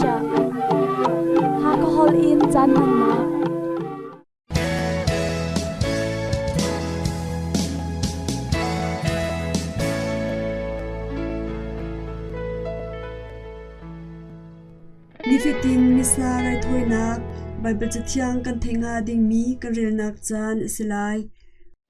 sha ha ko hol in chan man na Nifitin misla rai thoinak Bible chatiang kan thenga ding mi kan rel nak chan silai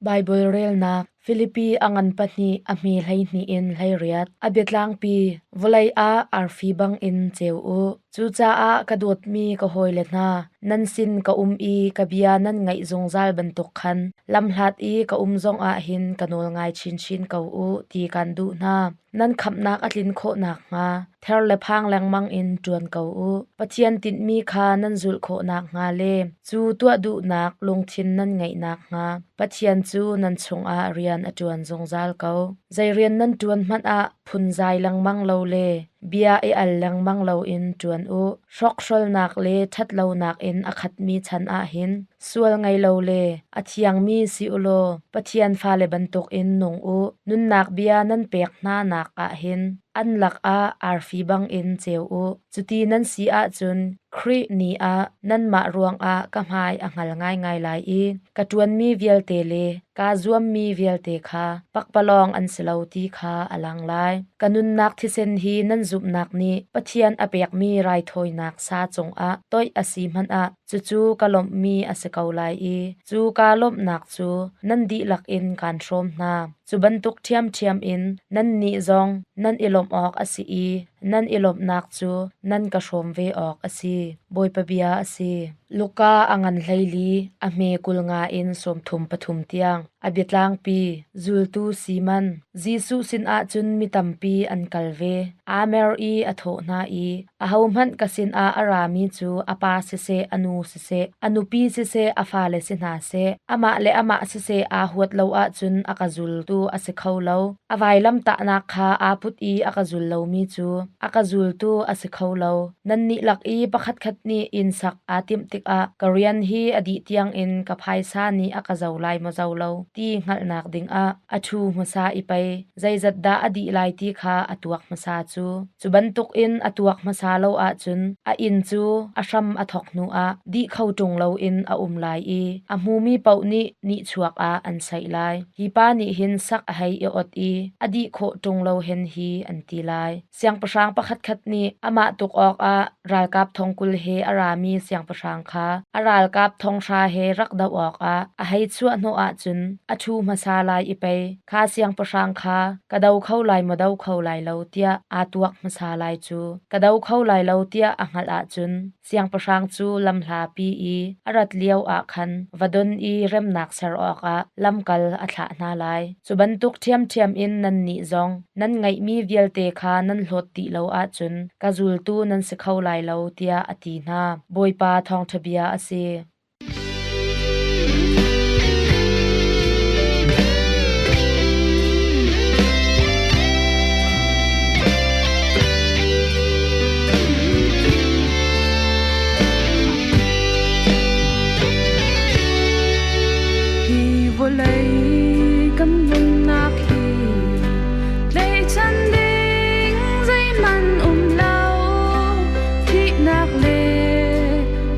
Bible rel nak Philippi angan pahni ami hlai ni in hlai riat abetlang pi volai a arfi bang in cheu u chu cha a kadot mi ka hoile na nan sin ka i ka bia nan ngai zongzal bantuk khan lam hlat i ka zong a hin kanol ngai chin chin ka u ti kan du na nan khap nak atlin kho nak nga ther le phang lang mang in tuan ka u pathian tin mi kha nan zul kho nak nga le chu tua du nak long thin nan ngai nak nga pathian chu nan chung a rian atuan zongzal ka zai rian nan tuan man a phun zai lang mang lo le bia e al lang mang lo in tuan u shok shol nak le that lo nak in akhat mi chan a hin sual ngai lo le athiang mi si ulo pathian fa le bantuk in nong u nun nak bia nan pek na nak a hin an lak a arfi bang in cheu u chuti nan si a chun khri ni a nan ma ruang a kamhai angal ngai ngai lai i katuan mi vial te le ka zuam mi vial te kha pakpalong an selo ti kha alang lai kanun nak thisen hi nan zup nak ni pathian apek mi rai thoi nak sa chong a toy asi man a chu kalom mi ase kaulai i chu kalom nak chu nan di lak in kan throm na chu bantuk thiam thiam in nan ni zong nan ilom ok asi i nan ilom nak chu nan ka shom ve ok asi boy pabia asi luka angan hlaili ame kulnga in som thum pathum tiang abitlang pi zultu siman jisu sin a chun mitampi an kalve amer i atho na i ahomhan kasin a arami chu apa se anu se anupi se afa le sina se ama le ama se a huat lo a chun akazul tu ase kholo awailam ta na kha aput i akazul lo mi chu akazul tu ase kholo nanni lak i pakhat khat ni in sak atim tik a korean hi adi tiang in ka phaisa ni akazau lai ma zaulo ti ngal nak ding a athu masa ipai zaizat da adi lai ti kha atuak masa chu chubantuk in atuak masa lo a chun a in chu asham athok nu a di khautung lo in a lai i a mumi pau ni chuak a an sai lai hi pa ni hin sak a hai e ot i adi kho tung lo hen hi an ti lai siang pasang pakhat khat ni ama tuk ok a ral kap thongkul he arami siang pasang kha aral kap thong sha he rak da ok a hai chu no a chun athu masa lai ipai kha siang pasang kha kadau khau lai madau khau lai lo tia atuak masa lai chu kadau khau lai lo tia angal a chun siang pasang chu lam hla pi i arat liau a khan vadon i rem nak sar ok a lamkal atha na lai chubantuk thiam thiam in nan ni zong nan ngai mi vial te kha nan hlot ti lo a chun kazul tu nan se khau lai lo tia ati na boipa thong thabia ase volay cam vun nak hi lệ chân đinh dây man lâu thị nak lệ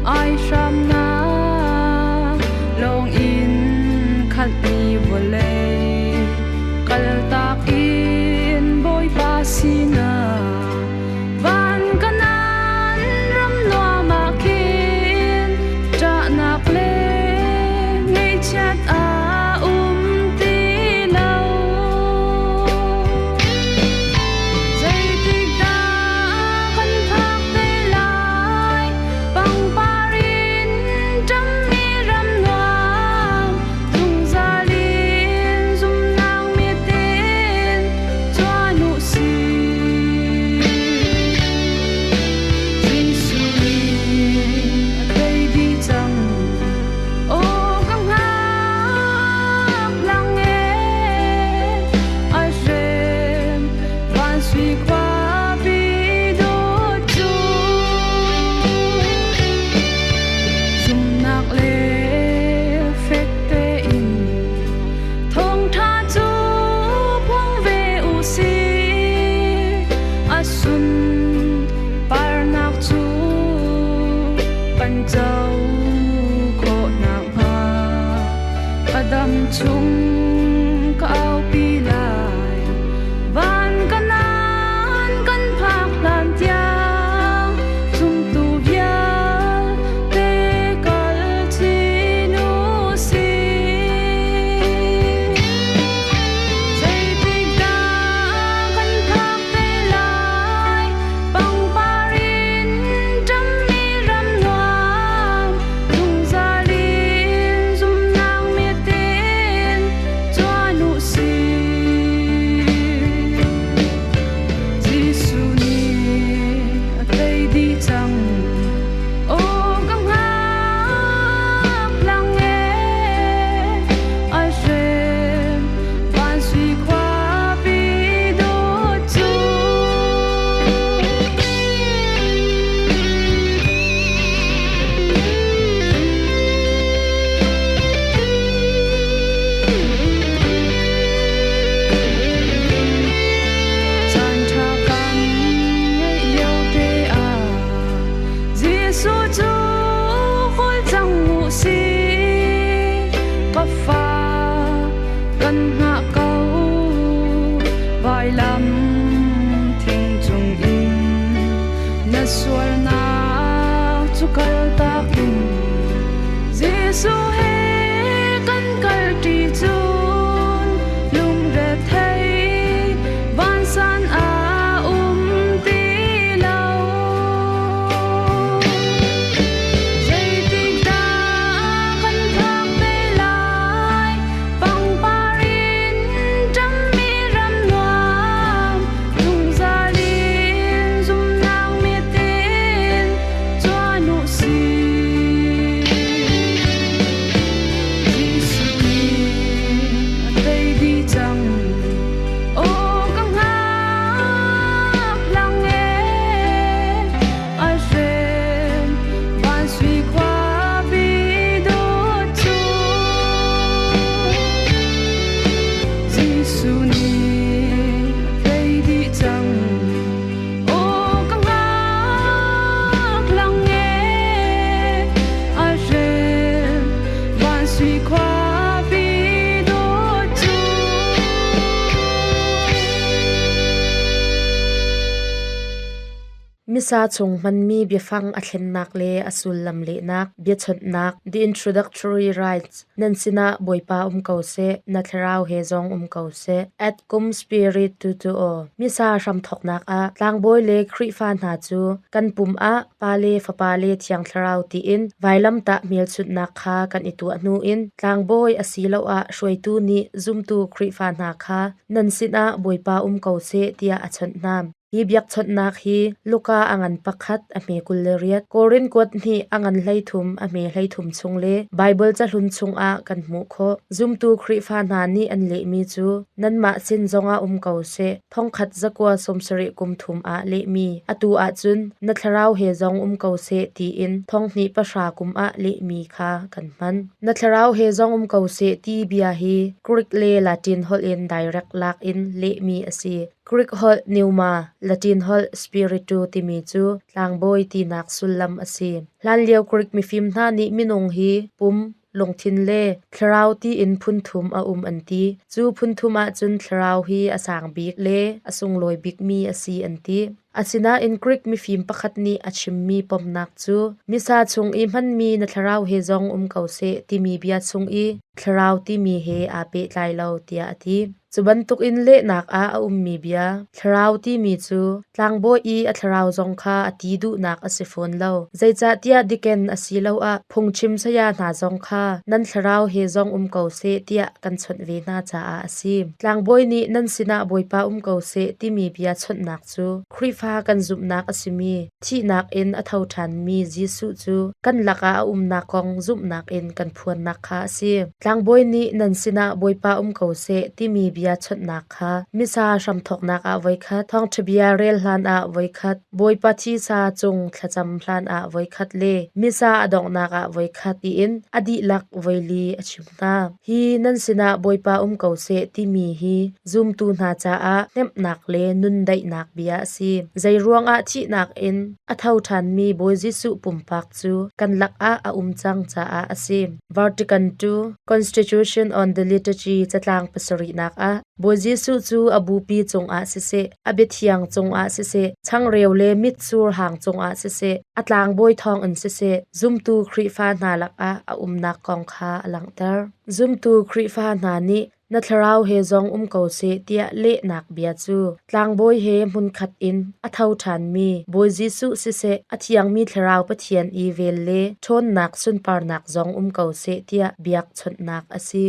ai sham na châu khổ nặng hà Adam chung cao pi lại van căn an căn phạc lan tia chung tu vía te kal chi nu si dây tình ta căn phạc te lại bang parin trăm mi ram noam tung gia lin zum nang mi tin cho nu si Giêsu ni atay di chang o gang hak lang e ai rem van suy khoa bi do chu chan tha kan yo te a Giêsu chu khoi chang mu si ka fa kan ha kau vai lam thing chung in na sual na chu kal ta in Giêsu he kan kal ti chun lum re thei van san a ti lau dây tình ta kan thak te lai bang parin trăm mi ram noam tung gia lin zum nang mi tin cho nu si Giêsu ni atay di chang o gang hak lang e ai rem van suy khoa bi do chu Giêsu ni atay di chang o gang hak lang e ai rem van suy khoa bi do chu Misa chung man mi bifang athen nak le asul lam le nak biachot nak the introductory rites nansina boipa kau se natharau he zong kau se at kum spirit tu o misa ram thok nak a tlang boy le khri fa na chu kan pum a pale fa pale thiang tharau ti in vailam ta mel chut nak kha kan itu anu in tlang boy asilo a shoi tu ni zum tu khri fa na kha nansina boipa kau se tia achon nam hi biak chot nak hi luka angan pakhat a me kulleriat korin kot ni angan hleithum a me hleithum chung le bible cha hlun chung a kan mu kho zum tu khri fa na ni an le mi chu nan ma chin zonga kau se thong khat zakwa somsari kum thum a le mi atu a chun na tharau he zong kau se ti in thong ni pa sha kum a le mi kha kan man na tharau he zong kau se ti bia hi Greek le Latin hol in direct lak in le mi asi Greek hol pneuma Latin hol spiritu ti mi chu tlangboy ti nak sulam asi lan liao Greek mi phim na ni minong hi pum longthin le tharau ti in phun thum a anti chu phun thuma chun tharau hi asang bik le asung loi bik mi asi anti asina in Greek mi phim pakhat ni achim mi pom nak chu misa chung i man mi na tharau he zong kau se ti mi bia chung i tharau ti mi he a pe tlai lo tia ati chuban tuk in le nak a mi bia tharau ti mi chu tlangbo i a tharau zong kha ati du nak asifon lo zaicha tia diken asilo a phungchim saya na zong kha nan tharau he zong kau se tia kan chhot ve na cha a asi tlangboi ni nan sina boipa kau se ti mi bia chhot nak chu khrifa kan zup nak asimi thi nak in a thau than mi Jisu chu kan laka nak kong zup nak in kan phuan nak kha asi tlangboi ni nan sina boipa kau se ti mi bia chhot nak kha misa ram thok nak a voi kha thong thbia rel hlan a voi khat boipa thi sa chung thlacham hlan a voi khat le misa adong nak a voi khat ti in adi lak voili achimna hi nan sina boipa kau se ti mi hi zum tu na cha a nem nak le nun dai nak bia si zairuang a thi nak in a thau than mi boy jisu pumpak chu kan lak a umchang cha a asim Vatican II Constitution on the Liturgy chatlang pasari nak a boy jisu chu abupi chung a sese abethiang chung a sese chang reule mit sur hang chung a sese atlang boy thong an sese zum tu khri fa na lak a umnak kong kha alangtar zum tu khri fa na ni na tharau he zong ko se tia le nak bia chu tlang boy he mun khat in a thau than mi boy jisu se athiang mi tharau pathian i vel le thon nak sun par nak zong ko se tia biak chhot nak asi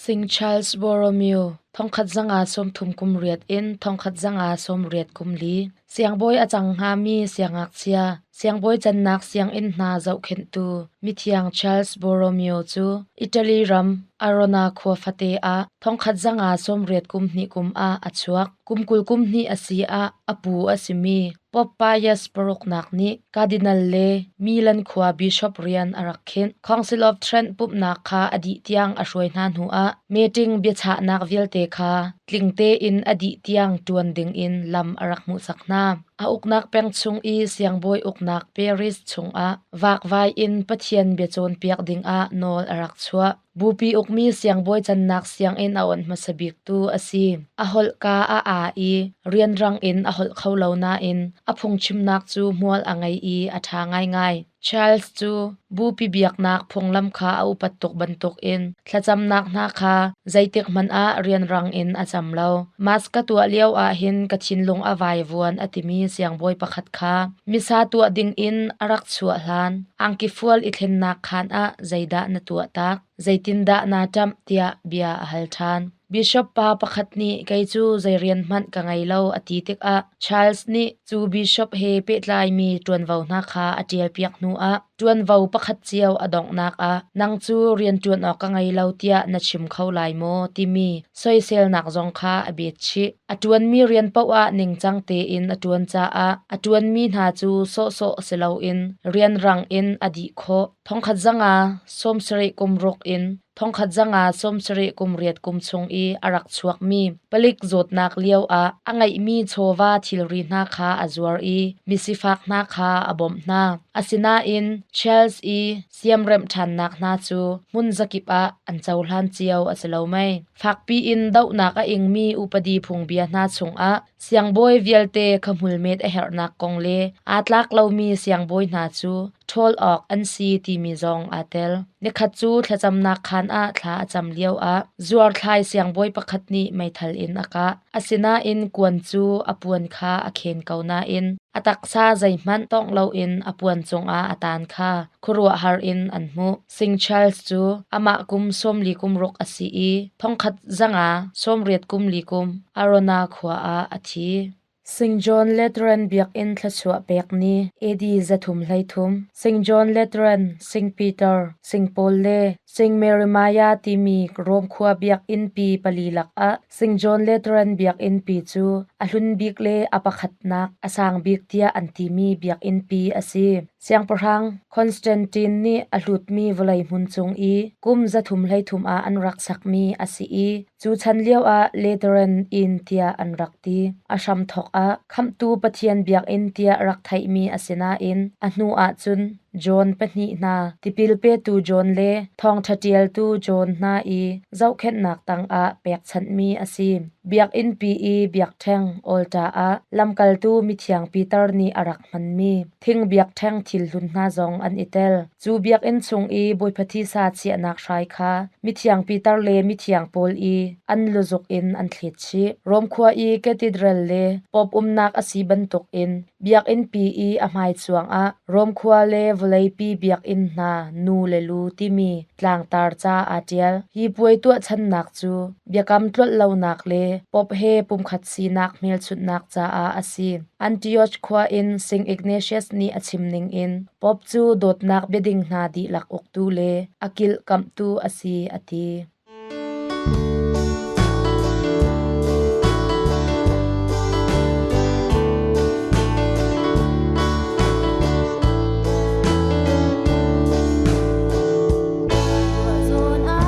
Sing Charles Borromeo thongkhat zanga som thum kum riat in thongkhat zanga som riat kum li siang boy achang ha mi siangak chia siang boy chan nak siang in na zau khen tu mithiang Charles Borromeo chu Italy ram Arona khwa fate a thongkhat zanga som riat kum ni kum a achuak kumkul kum ni asi a apu asimi Pope Pius parok nak ni Cardinal le Milan khwa Bishop Rian arakhen Council of Trent pup nak kha adi tiang asroi nan hu a meeting bicha nak vialte kha tlingte in adi tiang tuan ding in lam arak mu sakna a uknak peng chung i siang boy uknak Paris chung a wak vai in pathian bechon piak ding a nol arak chua bupi ukmi siang boy chan nak siang in awan masabik tu asi ahol ka a i rian rang in ahol khawlo na in aphung chim nak chu mual angai i atha ngai ngai Charles chu bupi biak nak phonglam kha au patok bantok in thlacham nak na kha zaitek man a rian rang in acham lo mas ka tu liao a hin ka chinlung awai vuan atimi siang boy pakhat kha misa tu ding in arak chua hlan angki fual ithen nak khan a zaida na tu tak zaitinda na tam tia bia hal than Bishop pa pakhat ni kai chu zairian man ka ngai lo ati tek a Charles ni chu Bishop he pe tlai mi tuan vau na kha atial piak nu a tuan vau pakhat chiao adong nak a nang chu rian tuan ok ka ngai lo tia na chim khau lai mo timi soisel nak zong kha abet chi atuan mi rian pau a ning chang te in atuan cha a atuan mi na chu so selo in rian rang in adi kho thongkhat zanga somsre kumrok in thongkhat zanga somsre kumriat kumchung i arak chuak mi palik zot nak liao a angai mi chowa thilri na kha azuar i misifak na kha abom na asina in Charles i siam rem than nak na chu mun zakip a anchau hlan chiao aselo mai fakpi in dau nak a ing mi upadi phung bia na chung a siang boy vialte khamul met a her nak kongle atlak lo mi siang boy na chu thol ok an si ti mi zong atel nekhat chu thlacham nak khan a thla acham liao a zuar thlai siang boy pakhat ni mai thal in aka asina in kwan chu apuan kha akhen kauna in ataksa zaiman tong lo in apuan chung a atan kha khurwa har in anmu Sing Charles chu ama kum som li kum rok asi i thongkhat zanga som riat kum li kum arona khwa a athi St. John Lateran biak in thlasua pek ni edi zathum hlaithum St. John Lateran St. Peter St. Paul le St. Mary Maya timi rom khua biak in pi palilak a St. John Lateran biak in pi chu ahlun bik le apakhat nak asang bik tia antimi biak in pi asi siang parhang Constantine ni ahlut mi volai mun chung i kum zathum hlaithum a anrak sak mi asi i chu chan liao a Lateran in tia anrak ti asham thok a kham tu pathian biak in tia rak thai mi asina in anu a chun John pani na tipil pe tu John le thong thatial tu John na i zau khet nak tang a pek chan mi asim biak in pi i biak theng olta a lamkal tu mithiang Peter ni arak man mi thing biak theng thil hun na zong an itel chu biak in chung i boiphathi sa chia nak shai kha mithiang Peter le mithiang Paul i an luzuk in an thlet chi rom khwa i cathedral le pop umnak asi bantok in biak in pi i amai chuang a rom khwa le volai pi biak in na nu le lu timi tlang tar cha atial hi puai tu chan nak chu biakam tlot lo nak le pop he pum khat si nak mel chut nak cha a asi Antioch khwa in St. Ignatius ni achim ning in pop chu dot nak beding na di lak ok tu le akil kam tu asi ati Zon a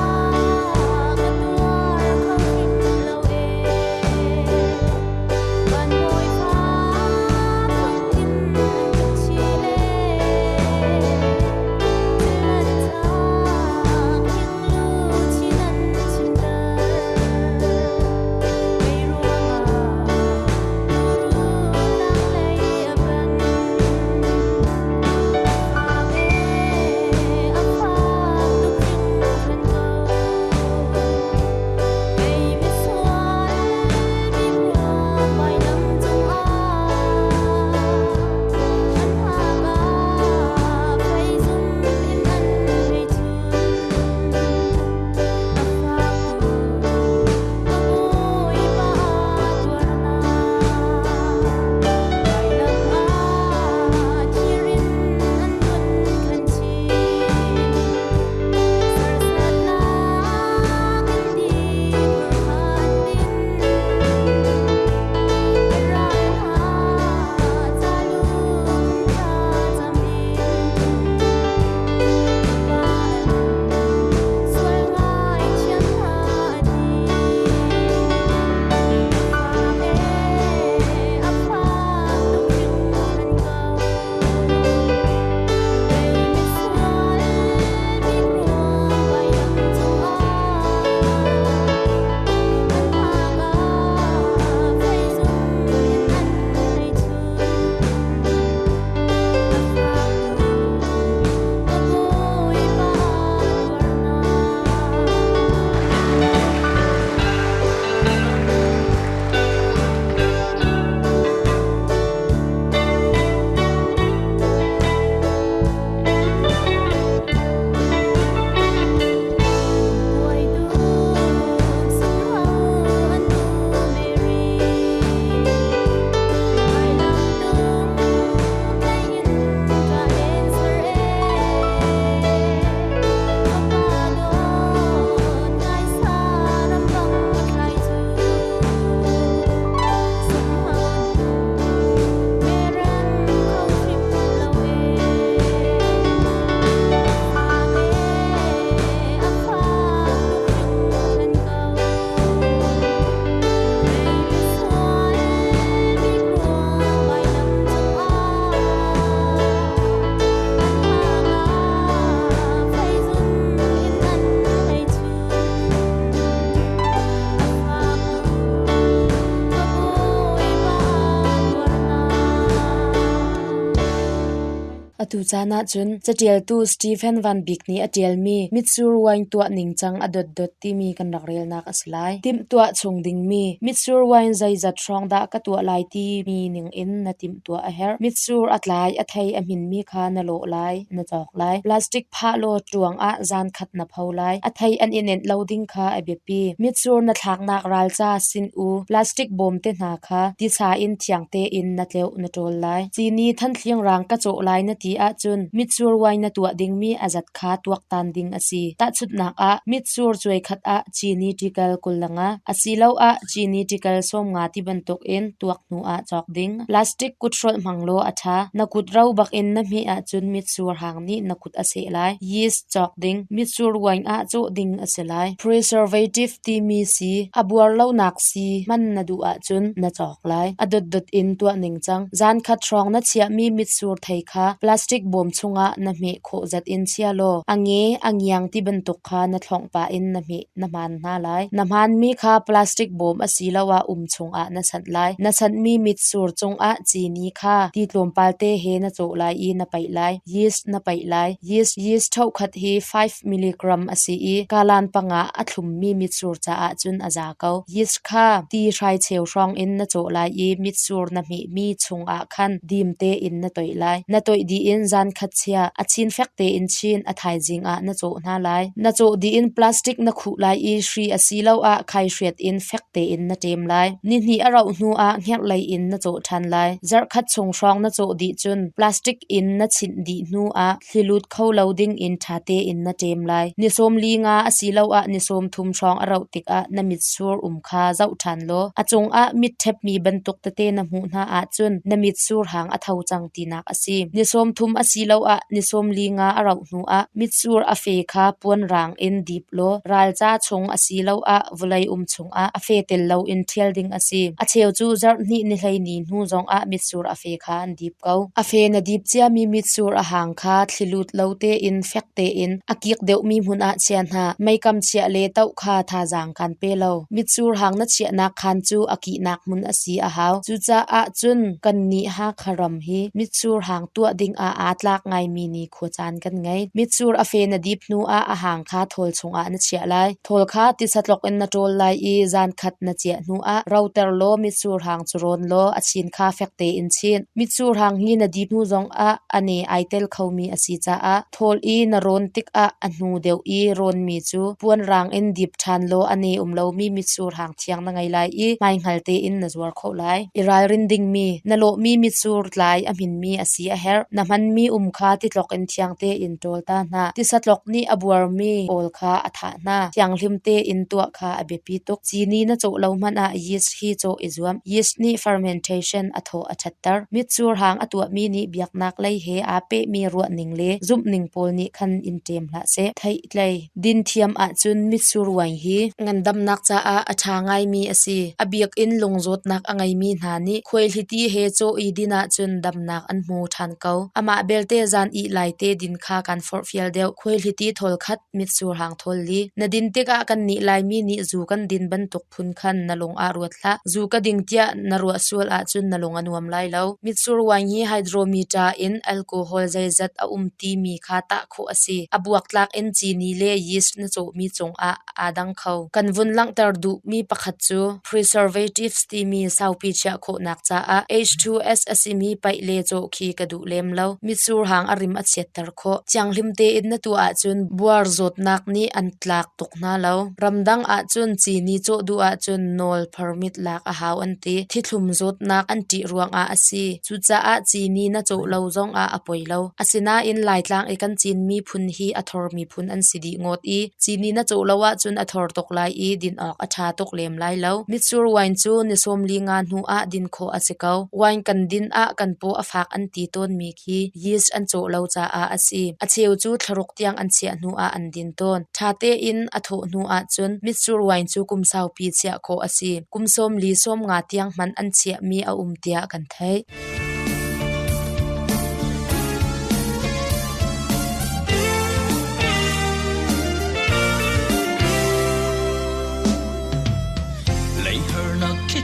tu chana chun chatial tu Stephen Van Beek ni atial mi mitsur wine tua ningchang adot dot ti mi kan rakrel nak aslai tim tua chungding mi mitsur wine zai zat rong da ka tua lai ti mi ning in na tim tua a her mitsur atlai athai amin mi kha na lo lai na chok lai plastic pha lo tuang a zan khat na phau lai athai an inen loading kha abepi mitsur na thak nak ral cha sin u plastic bom te na kha ti sa in thiang te in na tleu na tol lai chini than thliang rang ka cho lai na ti a chun mitsur wine na tua ding mi azat kha tuak tan ding asi ta chut nak a mitsur choi khat a chini tikal kullanga asilo a chini tikal som nga ti bantok in tuak nu a chok ding plastic kutrol manglo atha nakut rau bak in na mi a chun mitsur hang ni nakut ase lai yeast chok ding mitsur wine a cho ding aselai preservative ti mi si abuar lo nak si man na du a chun na chok lai adot dot in tua ningchang zan khat rong na chia mi mitsur thai kha plastic bom chunga na me kho zat in chia lo ange angyang ti bantok kha na thlong pa in na me na man na lai na man mi kha plastic bom asilawa chung a na sat lai na sat mi mitsur chung a chini kha ti tlom palte he na cho lai i na pai lai yeast na pai lai yeast thau khat hi 5 mg asi i kalan panga athum mi mitsur cha a chun aza kau yeast kha ti rai cheu rong in na cho lai i mitsur na mi chung a khan dim te in na toi lai na toi di in zan khat chia achin fek te in chin athai jing a na cho na lai na cho di in plastic na khu lai i shri asilo a khai hriat in fek te in na tem lai ni ni arau nu a ngek lai in na cho than lai zar khat chung rong na cho di chun plastic in na chin di nu a thlilut kho loading in tha te in na tem lai ni som li nga asilo a ni som thum rong arau tik a na mitsur kha zau than lo achung a mit thep mi bantuk te na mu na a chun na mitsur hang a thau chang ti nak asi ni som thum asilo a ni som li nga arau nu a mitsur a fe kha pon rang in deep lo ral cha chung asilo a vulai chung a fe tel lo in thial ding asi a cheu chu zar ni ni hlei ni nu zong a mitsur a fe kha an deep kau a fe na deep chia mi mitsur a hang kha thlilut lo te in fek te in akik deu mi mun a chian ha mai kam chia le tau kha tha jang kan pe lo mitsur hang na chia na khan chu aki nak mun asi a haw chu cha a chun kan ni ha kharam hi mitsur hang tua ding a atlak ngai mi ni kho chan kan ngai mitsur a fe na deep nu a hang kha thol chung a na chia lai thol kha ti satlok in na tol lai i zan khat na chia nu a router lo mitsur hang churon lo a chin kha fek te in chin mitsur hang hi na deep nu zong a ane aitel khomi asi cha a thol i na ron tik a anu deu i ron mi chu puan rang in deep than lo ane umlo mi mitsur hang thiang na ngai lai i mai ngal te in na zwar kho lai iral rin ding mi na lo mi mitsur lai amin mi asi a her na man mi kha ti tlok in thiang te in tol ta na ti satlok ni abuar mi ol kha atha na thiang hlim te in tua kha abepi tok chini na cho lo man a yeast hi cho izuam yeast ni fermentation atho achattar mitsur hang atua mi ni biak nak lai he a pe mi ruat ning le zum ning pol ni khan in tem la se thai tlai din thiam a chun mitsur wai hi ngandam nak cha a atha ngai mi asi abiak in lungjot nak angai mi na ni khoil hiti he cho idina chun dam nak an mu than kau ama belte zan i lai te din kha kan for fiel deu khoil hiti thol khat mitsur hang thol li na din te ka kan ni lai mi ni zu kan din ban tok phun khan na long a ruat la zu ka ding tia na ru sual a chun na long anuam lai lo mitsur wai hi hydrometer in alcohol zai zat a ti mi kha ta kho asi abuak lak in chini le yeast na cho mi chung a adang khau kan vun lang tar du mi pakhat chu preservatives ti mi saupi cha kho nak cha a H2S asimi pai le cho khi ka du lem lo mitsur hang arim a chet tar kho changlim te in na tu a chun buar zot nak ni an tlak tok na lo ramdang a chun chini cho du a chun nol permit lak a haw an ti thithlum zot nak an ti ruang a asi chu cha a chini na cho lo zong a apoi lo asina in lai tlang e kan chin mi phun hi athor mi phun an sidi ngot i chini na cho lawa chun athor tok lai i din ok atha tok lem lai lo mitsur wine chu ni som li nga nu a din kho asikau wine kan din a kan po afak an ti ton mi khi yeast an cho lo cha a asi a cheu chu tharuk tiang an chia nu a an din ton thate in atho nu a chun mitsur wine chu kum sau pi chia kho asi kum som li som nga tiang man an chia mi a tia kan thai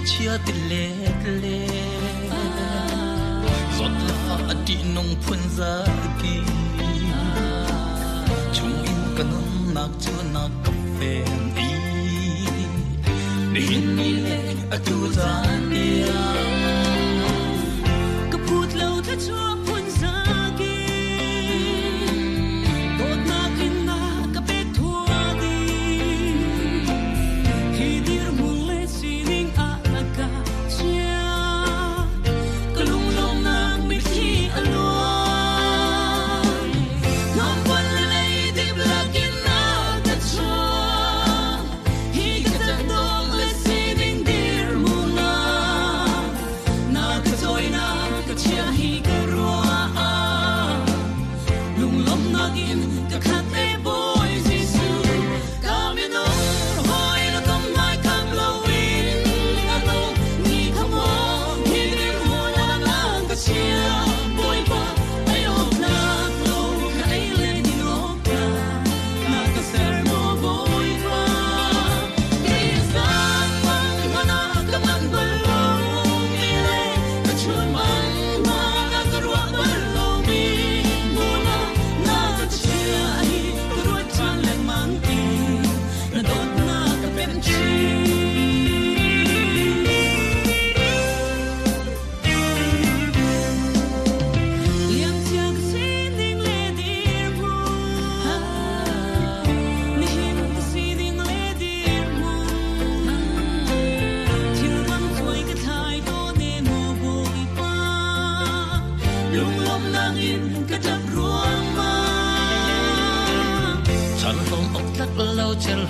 chia tile tile zot la adin nung phun za ki chung in kanum nak chu nak ka fen i ni ni le atu za dia ka phut lo tha chua phun za ki bot na kin na ka pe thua di hi dir mu le si ning a na ka chia ka lung long na mi thi a lo nam pan le di black in na ka chua hi ka ta dong le si ning dir mu na ka toy na ka chia hi ka rua lung long na gin ka khat e boy jisu come in hoi la come mai come low in ano ni come on hi dir mu na na ka chia boy ba ai op na lo ka ai le ni no ka na ka ser mo boy ba is that man ka man ba lo mi le ka chun man ma na ka rua ba lo mi mu na ka chia hi ka rua chan le man ti na do na ka pem chi liam tia ka sin ding le dir mu ni hin ka sin ding le dir mu thil man thoi ka thai do ne mo boi pa lung lom nang in ka tap ruang ma chan lom ok thak lo chel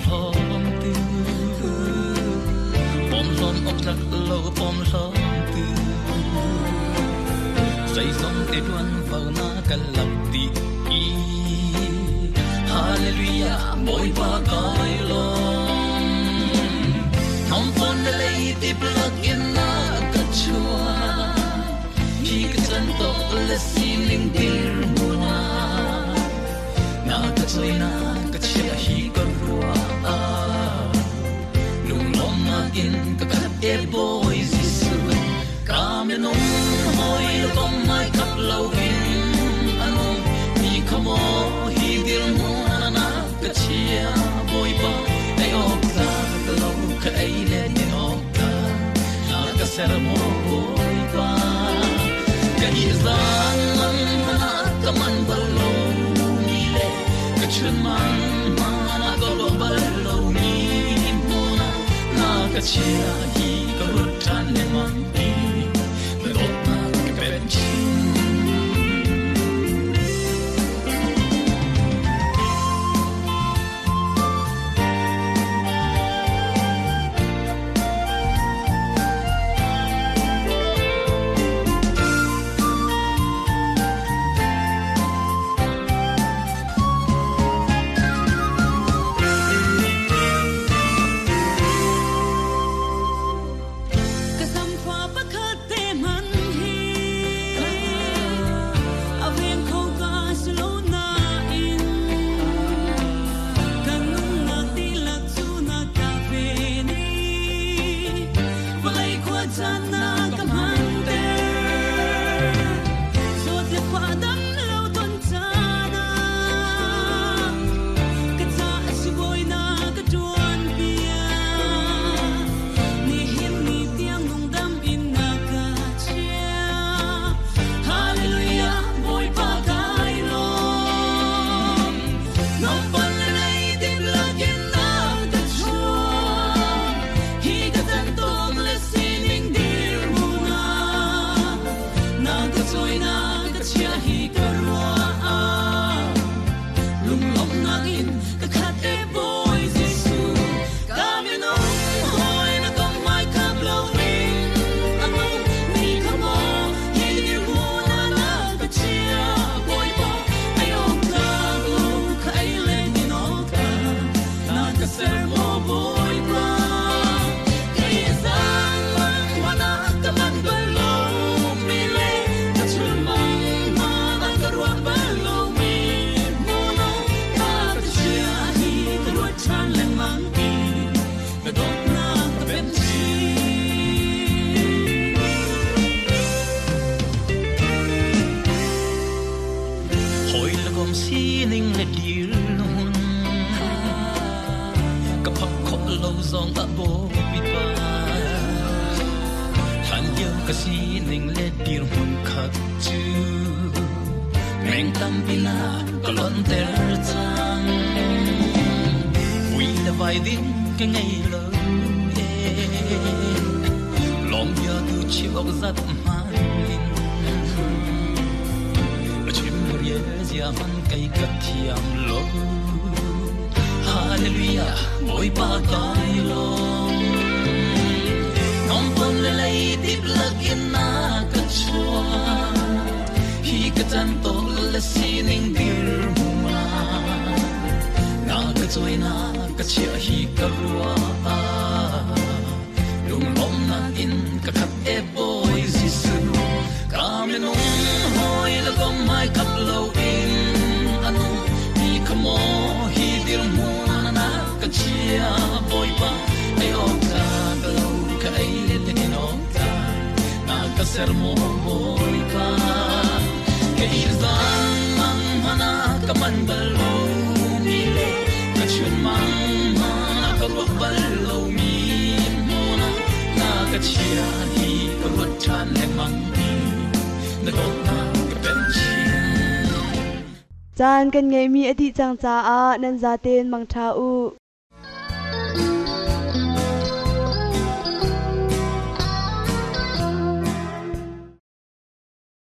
lom tu pom lom ok thak lo pom lom tu say song te duan vào na kal lap ti i hallelujah boy pa kai lo nom pon de lei ti plug in na ka chua hi ka chan to le sim ling dir mu na ka choi na ka chia hi ka rua lung lom na in ka khat e boy jisu come in hoi lo kom mai kap lo in ano ni kamo hi dil mu na ka chia boy ba ai ok ta ka lo ka ai le ni ok ta na ka ser mo boy ba ka hi zan man na ka man ba lo ni le ka chun man ma na ka lo ba lo ni mu na ka chia hi ka ru tan le man ti na do na ka ben chi kasi ning le dir hun khat chu meng tam pina kolon ter chang wi la vai din ke ngai lo long ya tu chi ok zat man lin chim ye zia man kai ka thiam lo hallelujah boy pa kai lo non pon le lai dip lagin na ka chua hi ka tan to la sining dir ma na ka choi na ka chia hi ka ruwa lum lom na in ka khat e boy jisu come in hoi la kom mai kap lo in anu ni kamo hi dir mu na ka chia boy pa ai o ka lo ka ai le tin o ka na ka ser mo boy pa ke izan mang mana ka man bal lo mi le ka chun mang ma ka ro bal lo mi mo na ka chia hi ka ro chan le mang ni na ko na ka pen chi chan kan ngai mi ati chang cha a nan za ten mang tha u